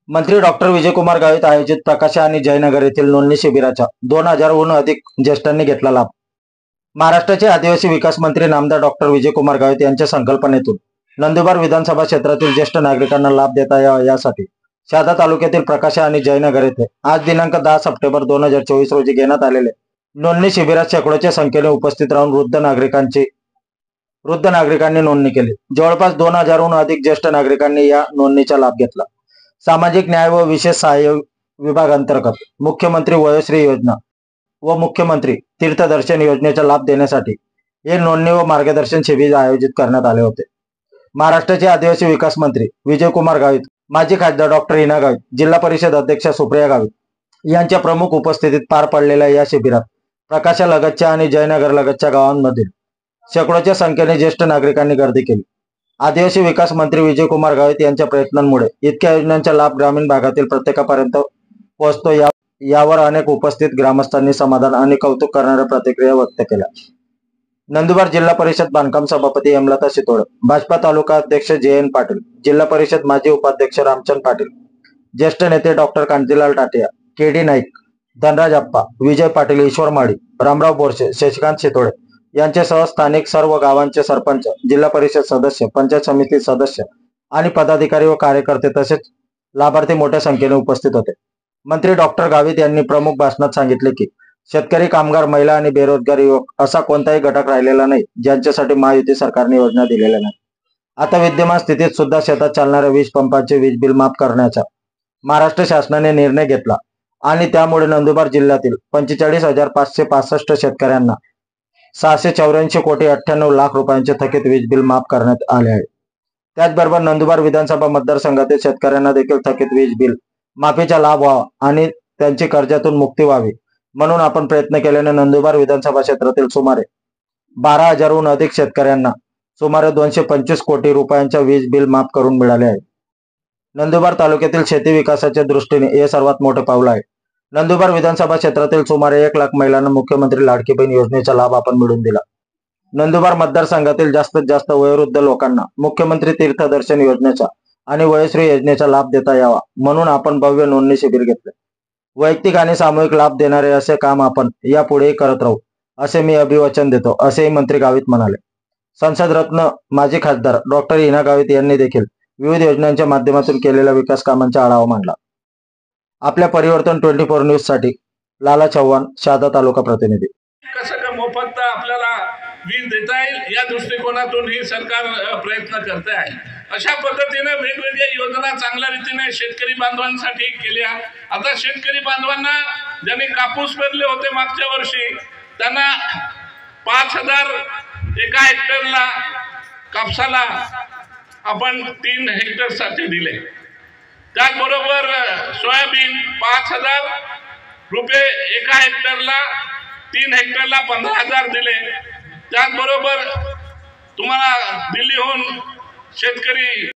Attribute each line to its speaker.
Speaker 1: मंत्री डॉक्टर विजयकुमार गावित आयोजित प्रकाशा आणि जयनगर येथील नोंदणी शिबिराचा 2000हून अधिक ज्येष्ठांनी घेतला लाभ। महाराष्ट्राचे आदिवासी विकास मंत्री नामदार डॉक्टर विजयकुमार गावित यांच्या संकल्पनेतून नंदुरबार विधानसभा क्षेत्रातील ज्येष्ठ नागरिकांना लाभ देता यावा यासाठी शहादा तालुक्यातील प्रकाशा आणि जयनगर येथे आज दिनांक 10 सप्टेंबर 2024 रोजी घेण्यात आलेले नोंदणी शिबिरात शेकडोच्या संख्येने उपस्थित राहून वृद्ध नागरिकांनी नोंदणी केली। जवळपास 2000हून अधिक ज्येष्ठ नागरिकांनी या नोंदणीचा लाभ घेतला। सामाजिक न्याय व विशेष सहाय्य विभाग अंतर्गत मुख्यमंत्री वयोश्री योजना व मुख्यमंत्री तीर्थदर्शन योजनेचा लाभ देण्यासाठी हे नोंदणी व मार्गदर्शन शिबिर आयोजित करण्यात आले होते। महाराष्ट्राचे आदिवासी विकास मंत्री विजयकुमार गावित, माजी खासदार डॉक्टर हिना गावित, जिल्हा परिषद अध्यक्षा सुप्रिया गावित यांच्या प्रमुख उपस्थितीत पार पडलेल्या या शिबिरात प्रकाशा लगतच्या आणि जयनगर लगतच्या गावांमधील शेकडोच्या संख्येने ज्येष्ठ नागरिकांनी गर्दी केली। आदिवासी विकास मंत्री विजयकुमार गावित यांच्या प्रयत्नांमुळे इतक्या योजनांचा लाभ ग्रामीण भागातील प्रत्येकापर्यंत पोहोचतो यावर अनेक उपस्थित ग्रामस्थांनी समाधान आणि कौतुक करणाऱ्या प्रतिक्रिया व्यक्त केल्या। नंदुरबार जिल्हा परिषद बांधकाम सभापती हेमलता शितोळे, भाजपा तालुका अध्यक्ष JN पाटील, जिल्हा परिषद माजी उपाध्यक्ष रामचंद पाटील, ज्येष्ठ नेते डॉक्टर कांतीलाल टाटिया, KD नाईक, धनराज अप्पा, विजय पाटील, ईश्वर माळी, रामराव बोरसे, शशिकांत शितोळे यांच्यासह स्थानिक सर्व गावांचे सरपंच, जिल्हा परिषद सदस्य, पंचायत समिती सदस्य आणि पदाधिकारी व कार्यकर्ते तसेच लाभार्थी मोठ्या संख्येने उपस्थित होते। मंत्री डॉक्टर गावित यांनी प्रमुख भाषणात सांगितले की शेतकरी, कामगार, महिला आणि बेरोजगार युवक असा कोणताही घटक राहिलेला नाही ज्यांच्यासाठी महायुती सरकारने योजना दिलेल्या नाही। आता विद्यमान स्थितीत सुद्धा शेतात चालणाऱ्या वीज पंपांचे वीज बिल माफ करण्याचा महाराष्ट्र शासनाने निर्णय घेतला आणि त्यामुळे नंदुरबार जिल्ह्यातील 45,565 शेतकऱ्यांना 684 कोटी 98 लाख रुपयांचे थकीत वीज बिल माफ करण्यात आले आहे। त्याचबरोबर नंदुरबार विधानसभा मतदारसंघातील शेतकऱ्यांना देखील थकीत वीज बिल माफीचा लाभ व्हावा आणि त्यांची कर्जातून मुक्ती व्हावी म्हणून आपण प्रयत्न केल्याने नंदुरबार विधानसभा क्षेत्रातील सुमारे 12,000हून अधिक शेतकऱ्यांना सुमारे 225 कोटी रुपयांच्या वीज बिल माफ करून मिळाले आहे। नंदुरबार तालुक्यातील शेती विकासाच्या दृष्टीने हे सर्वात मोठे पाऊल आहे। नंदुरबार विधानसभा क्षेत्रातील सुमारे 1 लाख महिलांना मुख्यमंत्री लाडकी बहीण योजनेचा लाभ आपण मिळवून दिला। नंदुरबार मतदारसंघातील जास्तीत जास्त वयोवृद्ध लोकांना मुख्यमंत्री तीर्थदर्शन योजनेचा आणि वयोश्री योजनेचा लाभ देता यावा म्हणून आपण भव्य नोंदणी शिबिर घेतले। वैयक्तिक आणि सामूहिक लाभ देणारे असे काम आपण यापुढेही करत राहू असे मी अभिवचन देतो, असेही मंत्री गावित म्हणाले। संसद रत्न माजी खासदार डॉक्टर हिना गावित यांनी देखील विविध योजनांच्या माध्यमातून केलेल्या विकास कामांचा आढावा मांडला। आपल्या परिवर्तन 24 न्यूज साठी लाला चव्हाण, शहादा तालुका प्रतिनिधी।
Speaker 2: कसं का मोफत आपल्याला वीज देता येईल या दृष्टिकोनातून ही सरकार प्रयत्न करते आहे। अशा पद्धतीने वेगवेगळ्या योजना चांगल्या रीतीने शेतकरी बांधवांसाठी केल्या। आता शेतकरी बांधवांना ज्यांनी कापूस पेरले होते मागच्या वर्षी त्यांना 5,000 एका हेक्टरला कापसाला आपण 3 हेक्टरसाठी दिले। त्याचबरोबर सोयाबीन 5,000 रुपये एका हेक्टरला, 3 हेक्टरला 15,000 दिले। त्याचबरोबर तुम्हाला दिल्लीहून शेतकरी